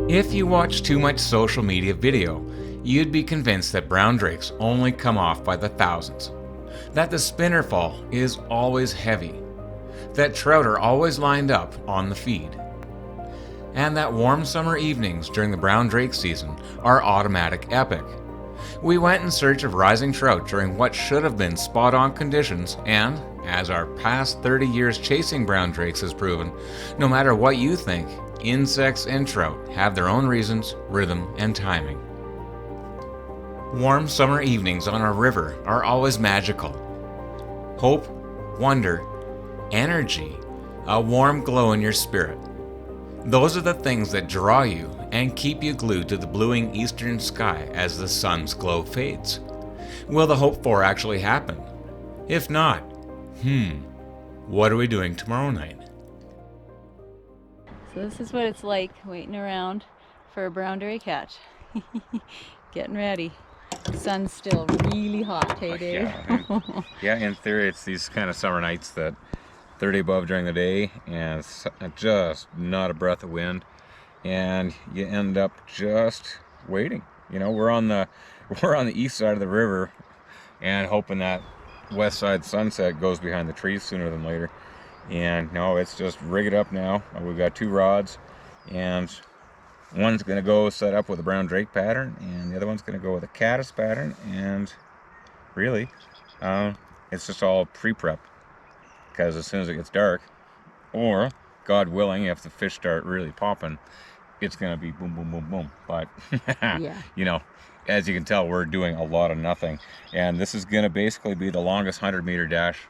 If you watch too much social media video, you'd be convinced that brown drakes only come off by the thousands, that the spinner fall is always heavy, that trout are always lined up on the feed, and that warm summer evenings during the brown drake season are automatic epic. We went in search of rising trout during what should have been spot-on conditions, and, as our past 30 years chasing brown drakes has proven, no matter what you think, insects and trout have their own reasons, rhythm, and timing. Warm summer evenings on our river are always magical. Hope, wonder, energy, a warm glow in your spirit. Those are the things that draw you and keep you glued to the bluing eastern sky as the sun's glow fades. Will the hoped for actually happen? If not, what are we doing tomorrow night? So this is what it's like waiting around for a brown drake catch. Getting ready. The sun's still really hot, hey Dave? Yeah, in theory it's these kind of summer nights that 30 above during the day and it's just not a breath of wind, and you end up just waiting. You know, we're on the east side of the river and hoping that west side sunset goes behind the trees sooner than later. And no, it's just rig it up now. We've got 2 rods, and one's going to go set up with a brown drake pattern, and the other one's going to go with a caddis pattern. And really, it's just all pre-prep, because as soon as it gets dark, or God willing, if the fish start really popping, it's going to be boom, boom, boom, boom. But Yeah. you know, as you can tell, we're doing a lot of nothing, and this is going to basically be the longest 100-meter dash,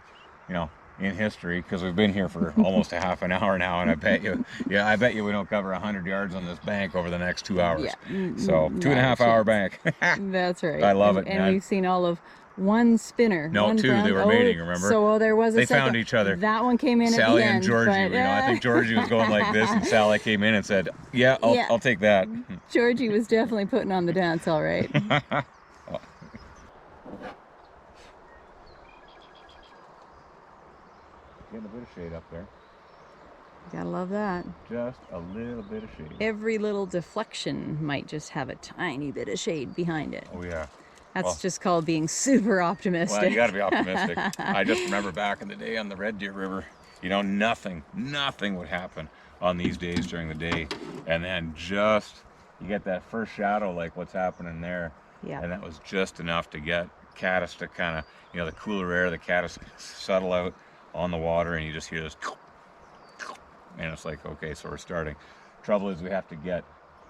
you know, in history, because we've been here for almost a half an hour now, and I bet you we don't cover 100 yards on this bank over the next 2 hours. Yeah. So 2.5 hour bank. That's right. I love it. And we've seen all of one spinner. No, one 2. brown, They were mating, remember? So there was a They second. found each other. That one came in Sally at the and end. Georgie, but, you know, I think Georgie was going like this, and Sally came in and said, yeah, I'll take that. Georgie was definitely putting on the dance, all right. Getting a bit of shade up there. Gotta love that. Just a little bit of shade. Every little deflection might just have a tiny bit of shade behind it. Oh yeah. That's just called being super optimistic. Well, you got to be optimistic. I just remember back in the day on the Red Deer River, you know, nothing would happen on these days during the day, and then just you get that first shadow like what's happening there. Yeah. And that was just enough to get caddis to kind of, you know, the cooler air, the caddis settle out on the water, and you just hear this, and it's like, okay, so we're starting. Trouble is we have to get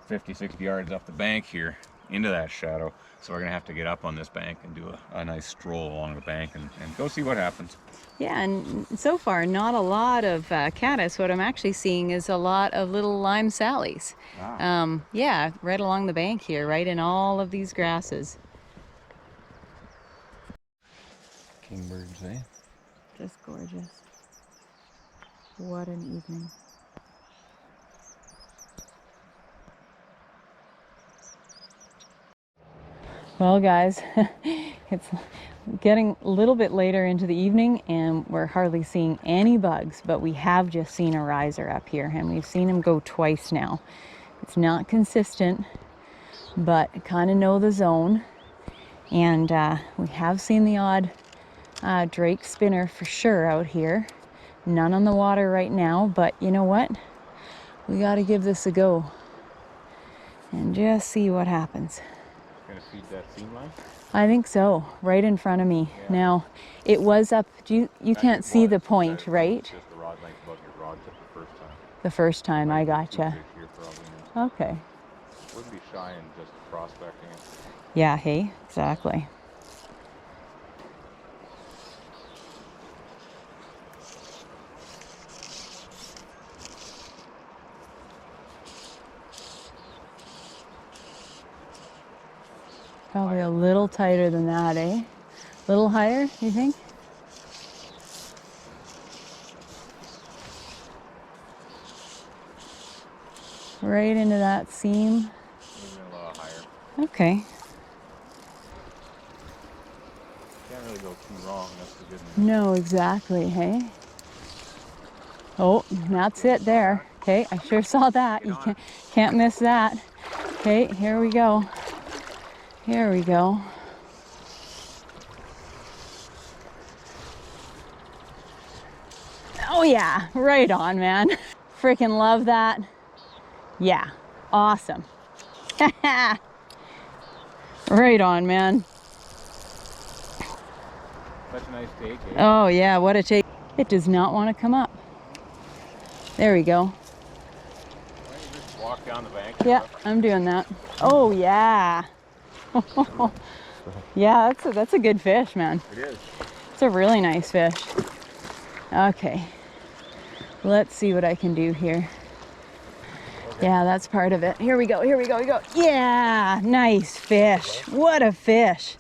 50, 60 yards up the bank here into that shadow, so we're gonna have to get up on this bank and do a nice stroll along the bank and go see what happens. Yeah, and so far not a lot of caddis. What I'm actually seeing is a lot of little lime sallies. Yeah, right along the bank here, right in all of these grasses. Kingbirds, eh? Just gorgeous. What an evening. Well guys, it's getting a little bit later into the evening and we're hardly seeing any bugs, but we have just seen a riser up here and we've seen him go twice now. It's not consistent, but kind of know the zone, and we have seen the odd drake spinner for sure out here. None on the water right now, but you know what? We got to give this a go and just see what happens. Gonna feed that seam line? I think so, right in front of me. Yeah. Now, it was up, you can't see the point, right? Just the rod length above your rod tip the first time. The first time, I gotcha. Okay. Wouldn't be shy in just prospecting it. Yeah, hey, exactly. Probably a little tighter than that, eh? A little higher, you think? Right into that seam. Maybe a little higher. Okay. Can't really go too wrong, that's the good news. No, exactly, hey? Oh, that's it there. Okay, I sure saw that. You can't miss that. Okay, here we go. Here we go. Oh yeah, right on, man. Freaking love that. Yeah, awesome. Right on, man. Such a nice take, eh? Oh yeah, what a take. It does not want to come up. There we go. Why don't you just walk down the bank? Yeah, I'm doing that. Oh yeah. Yeah, that's a good fish, man. It is. It's a really nice fish. Okay. Let's see what I can do here. Okay. Yeah, that's part of it. Here we go, here we go, here we go. Yeah, nice fish. What a fish.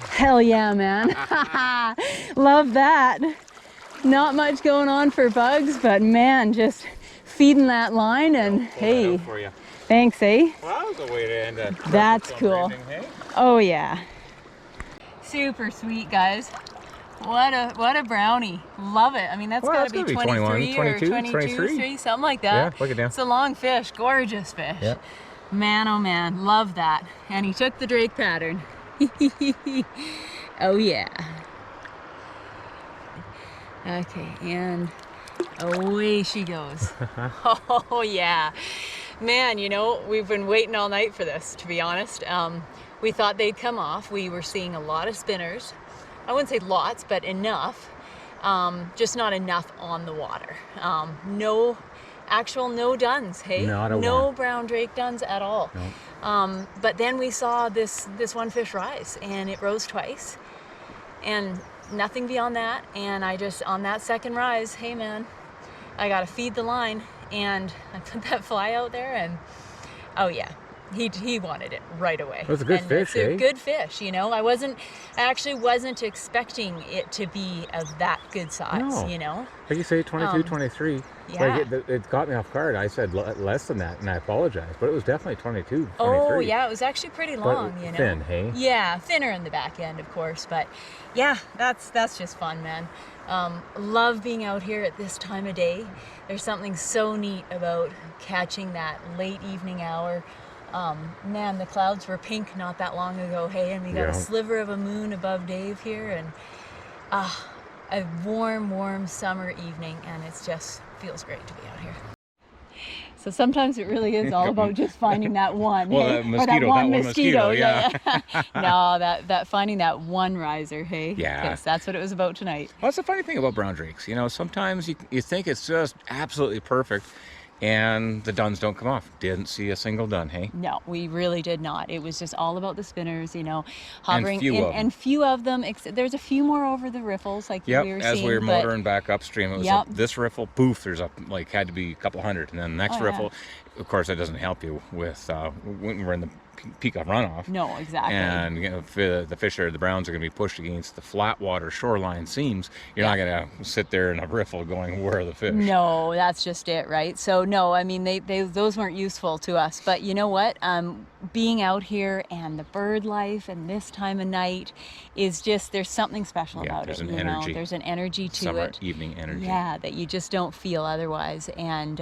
Hell yeah, man. Love that. Not much going on for bugs, but man, just feeding that line and hey. For you. Thanks, eh? Well, that was a way to end it. That's cool. Evening, hey? Oh yeah. Super sweet, guys. What a brownie. Love it. I mean, that's gotta be 23 or 22, something like that. Yeah, look at that. It's a long fish, gorgeous fish. Yeah. Man, oh man, love that. And he took the drake pattern. Oh yeah. Okay, and away she goes. Oh yeah. Man, you know, we've been waiting all night for this, to be honest. We thought they'd come off. We were seeing a lot of spinners. I wouldn't say lots, but enough. Just not enough on the water. No duns, hey? No brown drake duns at all. No. But then we saw this one fish rise, and it rose twice. And nothing beyond that. And I just, on that second rise, hey man, I gotta feed the line. And I put that fly out there, and oh yeah, he wanted it right away. That's a good fish, it's a good fish, you know. I actually wasn't expecting it to be of that good size, you know. Like you say, 22, 23. Yeah. Like it caught me off guard. I said less than that, and I apologize, but it was definitely 22, 23. Oh yeah, it was actually pretty long, you know. Thin, hey? Yeah, thinner in the back end, of course, but yeah, that's just fun, man. Love being out here at this time of day. There's something so neat about catching that late evening hour. Man, the clouds were pink not that long ago, hey, and we got a sliver of a moon above Dave here, and a warm summer evening, and it just feels great to be out here. So sometimes it really is all about just finding that one. Well, hey? that mosquito, or that one mosquito, yeah. No, that finding that one riser, hey? Yeah. Because that's what it was about tonight. Well, that's the funny thing about brown drakes. You know, sometimes you think it's just absolutely perfect, and the duns don't come off. Didn't see a single dun, hey? No, we really did not. It was just all about the spinners, you know, hovering. And few of them. There's a few more over the riffles, like we were seeing. As we were motoring back upstream, it was up this riffle, poof, there's had to be a couple hundred. And then the next riffle, of course, that doesn't help you with when we're in the peak of runoff. No, exactly. And you know, if the fish the browns are going to be pushed against the flat water shoreline seams, you're not going to sit there in a riffle going, where are the fish? No, that's just it, right? So no, I mean, those weren't useful to us. But you know what? Being out here and the bird life and this time of night is just, there's something special about it. You know, there's an energy to Summer it. Evening energy. Yeah, that you just don't feel otherwise. And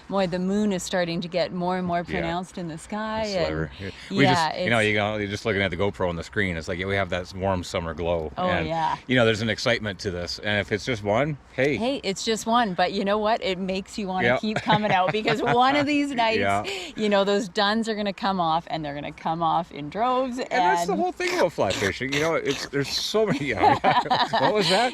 boy, the moon is starting to get more and more pronounced in the sky. And you're just looking at the GoPro on the screen. It's like we have that warm summer glow. Oh, and, yeah. You know, there's an excitement to this. And if it's just one, hey. Hey, it's just one. But you know what? It makes you want to keep coming out, because one of these nights, you know, those duns are going to come off, and they're going to come off in droves. And that's the whole thing about fly fishing. You know, there's so many. What was that?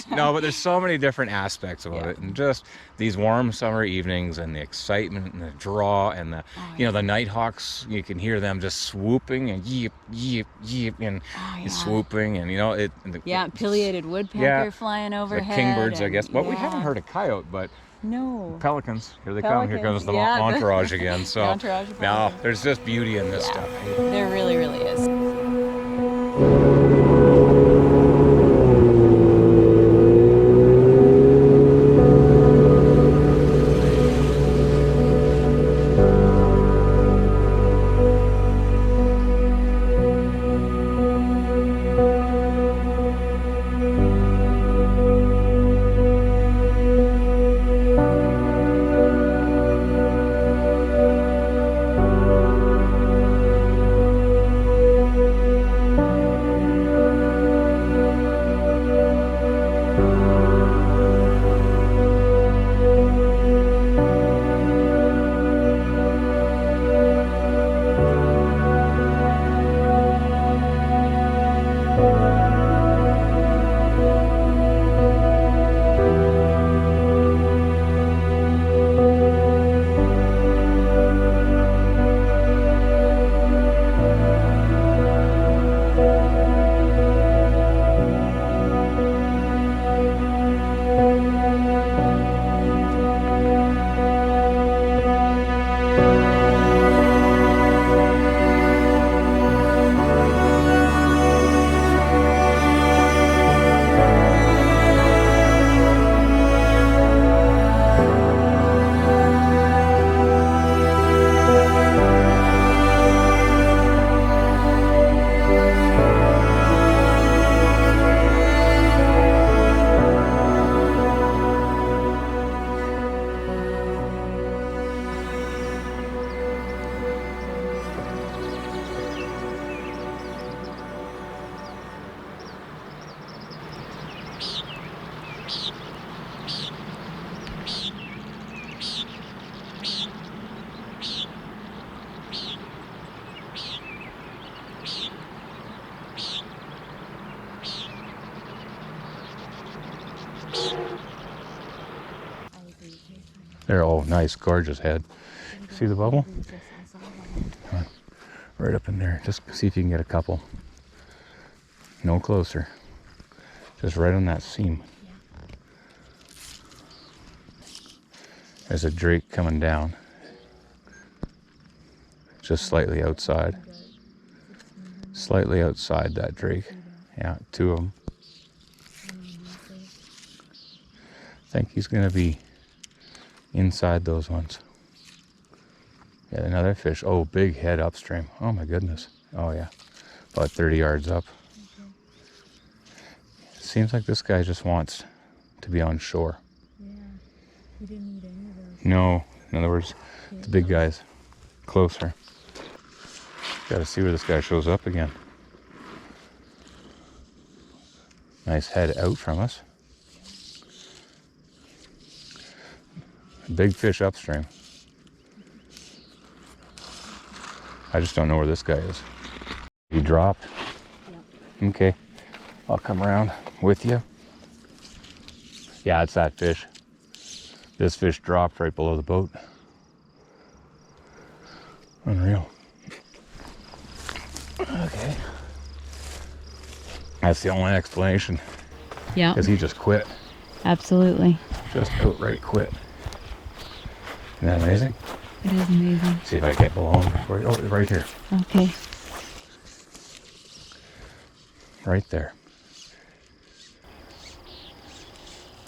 But there's so many different aspects about it, and just these warm summer evenings, and the excitement, and the draw, and the the nighthawks. You can hear them just swooping and yeep yeep yeep, and swooping, and you know it. Pileated woodpecker flying overhead. The kingbirds, I guess. Well, we haven't heard a coyote, but. No. Pelicans. Here they come. Here comes the entourage again. So now there's just beauty in this stuff. There really, really is. There, oh, nice, gorgeous head. See the bubble? Come on. Right up in there. Just see if you can get a couple. No closer. Just right on that seam. There's a drake coming down. Just slightly outside. Slightly outside that drake. Yeah, two of them. I think he's going to be inside those ones. Yeah, another fish. Oh, big head upstream. Oh my goodness. Oh yeah. About 30 yards up. Seems like this guy just wants to be on shore. Yeah, he didn't eat any of those. No, in other words, the big guy's closer. Gotta see where this guy shows up again. Nice head out from us. Big fish upstream. I just don't know where this guy is. He dropped? Yep. Okay. I'll come around with you. Yeah, it's that fish. This fish dropped right below the boat. Unreal. Okay. That's the only explanation. Yeah. Because he just quit. Absolutely. Just outright quit. Isn't that amazing? It is amazing. See if I get below him before. Oh, right here. Okay. Right there.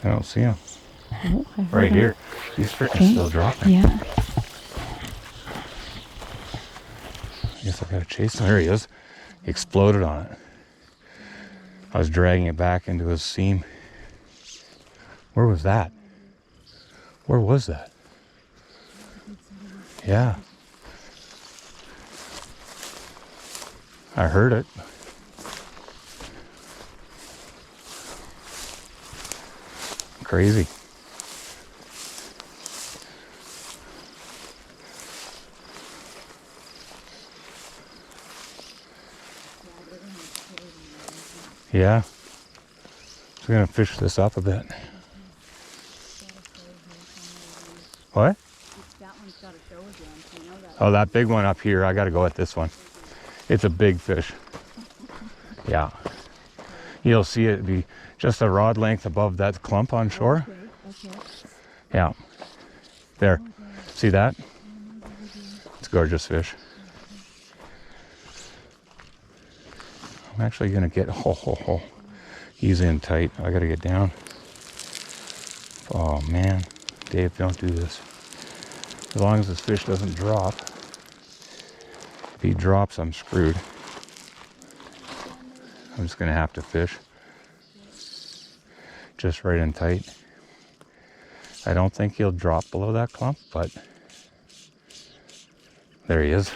I don't see him. Oh, I heard Right him. here. He's freaking Okay. still dropping. Yeah. I guess I gotta chase him. There he is. He exploded on it. I was dragging it back into his seam. Where was that? Where was that? Yeah. I heard it. Crazy. Yeah. So we're gonna fish this up a bit. What? That one's got to show again, so you know that. Oh, that big one up here. I gotta go at this one. It's a big fish. Yeah. You'll see it be just a rod length above that clump on shore. Okay. Yeah. There. See that? It's a gorgeous fish. I'm actually gonna get, he's in tight. I gotta get down. Oh man, Dave, don't do this. As long as this fish doesn't drop. If he drops, I'm screwed. I'm just gonna have to fish. Just right in tight. I don't think he'll drop below that clump, but there he is.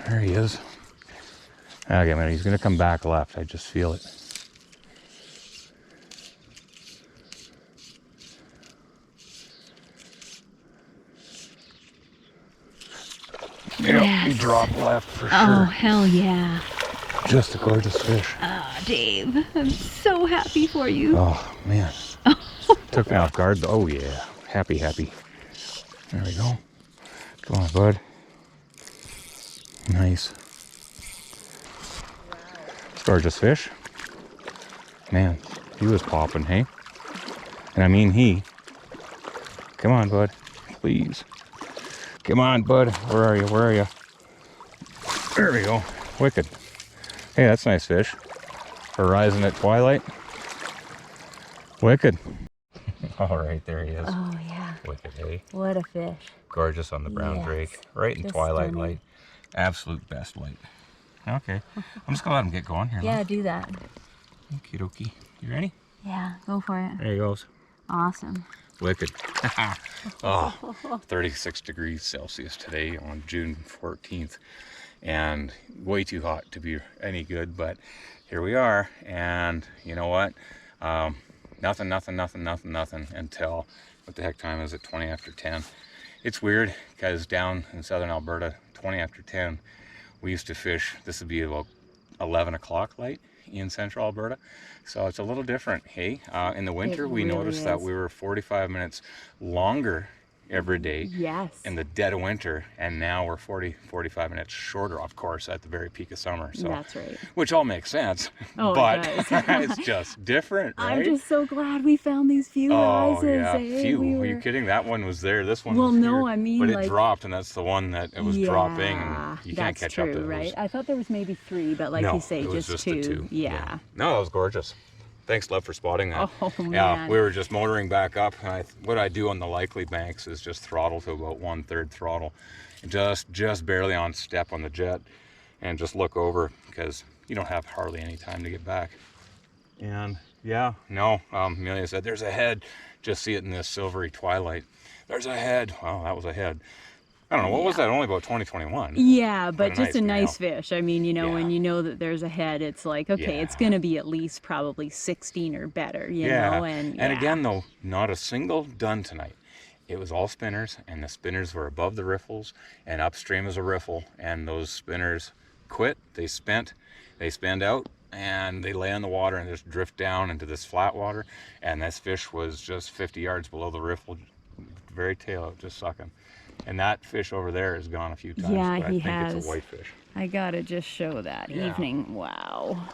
There he is. Okay, man, he's gonna come back left. I just feel it. Yep, he dropped left for Oh, sure. hell yeah. Just a gorgeous fish. Oh, Dave, I'm so happy for you. Oh, man. Took me off guard. Oh, yeah. Happy, happy. There we go. Come on, bud. Nice. Gorgeous fish. Man, he was popping, hey? And I mean he. Come on, bud. Please. Come on, bud. Where are you? Where are you? There we go. Wicked. Hey, that's a nice fish. Horizon at twilight. Wicked. All right, there he is. Oh, yeah. Wicked, hey? What a fish. Gorgeous on the brown Yes. drake. Right in Just twilight stunning. light. Absolute best light. Okay. I'm just gonna let him get going here. Yeah, do that. Okie dokie. You ready? Yeah, go for it. There he goes. Awesome. Wicked. Oh, 36 degrees Celsius today on June 14th. And way too hot to be any good, but here we are. And you know what? Nothing until, what the heck time is it? 20 after 10. It's weird because down in southern Alberta, 20 after 10, we used to fish. This would be about 11 o'clock light in central Alberta. So it's a little different. Hey, in the winter, we really noticed that is. we were 45 minutes longer every day Yes. in the dead of winter, and now we're 45 minutes shorter, of course, at the very peak of summer. So That's right. which all makes sense. Oh, but it does. it's just different, right? I'm just so glad we found these few rises. Yeah, eh? phew. We Are were... you kidding? That one was there. This one Well, was no, here. I mean, but it like... dropped, and that's the one that it was dropping, and you can't that's catch up true, to it. right? I thought there was maybe 3, but like No, you say, it was just the 2. Yeah. No, that was gorgeous. Thanks, love, for spotting that. Oh, Yeah, man. we were just motoring back up. What I do on the likely banks is just throttle to about 1/3 throttle, and just barely on step on the jet, and just look over because you don't have hardly any time to get back. And yeah, no, Amelia said, there's a head. Just see it in this silvery twilight. There's a head. Well, that was a head. I don't know, what was that? Only about 2021. Yeah, but Quite just a nice male. fish. I mean, you know, Yeah. when you know that there's a head, it's like, okay, Yeah. it's going to be at least probably 16 or better, you know? And again, though, not a single done tonight. It was all spinners, and the spinners were above the riffles, and upstream is a riffle, and those spinners quit, they spent, they spend out, and they lay on the water and just drift down into this flat water, and this fish was just 50 yards below the riffle, very tail out, just sucking. And that fish over there has gone a few times, Yeah, but I he think has. it's a whitefish. I gotta just show that Yeah. evening. Wow.